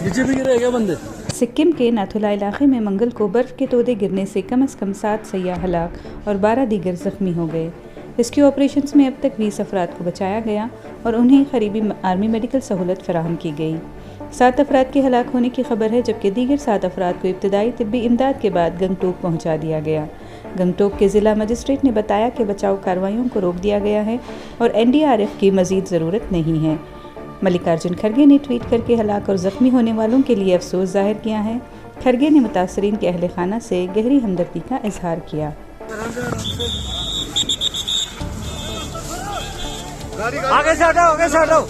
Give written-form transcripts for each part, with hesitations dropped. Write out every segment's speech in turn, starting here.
नीचे भी गिरेगा बंदे। सिक्किम के नाथुला इलाके में मंगल को बर्फ़ के तोदे गिरने से कम से कम 7 सयाह हलाक और 12 दीगर ज़ख्मी हो गए। रेस्क्यू ऑपरेशंस में अब तक 20 अफराद को बचाया गया और उन्हें करीबी आर्मी मेडिकल सहूलत फराहम की गई। 7 अफराद के हलाक होने की खबर है, जबकि दीगर 7 अफराद को इब्तदाई तिब्बी इमदाद के बाद गंगटोक पहुँचा दिया गया। गंगटोक के ज़िला मजिस्ट्रेट ने बताया कि बचाव कार्रवाइयों को रोक दिया गया है और NDRF की मज़ीद ज़रूरत नहीं है। मल्लिकार्जुन खड़गे ने ट्वीट करके हलाक और ज़ख्मी होने वालों के लिए अफसोस जाहिर किया है। खड़गे ने मुतासरीन के अहले खाना से गहरी हमदर्दी का इजहार किया। आगे से हटाओ, आगे से हटाओ।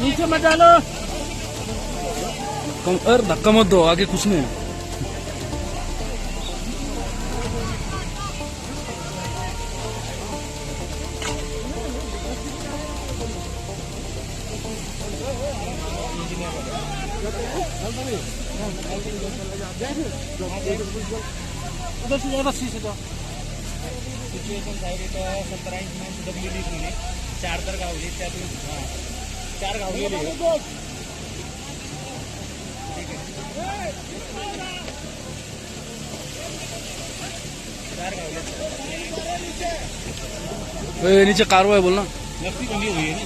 नीचे मत डालो। धक्का मत दो, आगे कुछ नहीं। उधर से जाओ, से जाओ। सिच्युएशन साईड 17 इंच में WD पुणे 4 तर गावली, त्यातून 4 गावलेले नीचे कार्रवाई बोलना। नक्की बंदी हुई है ना।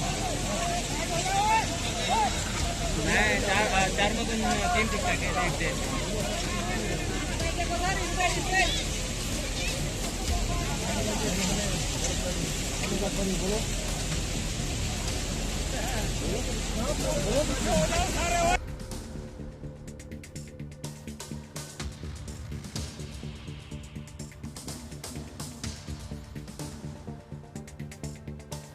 4 मधून 3 टिकट आहे। बोलो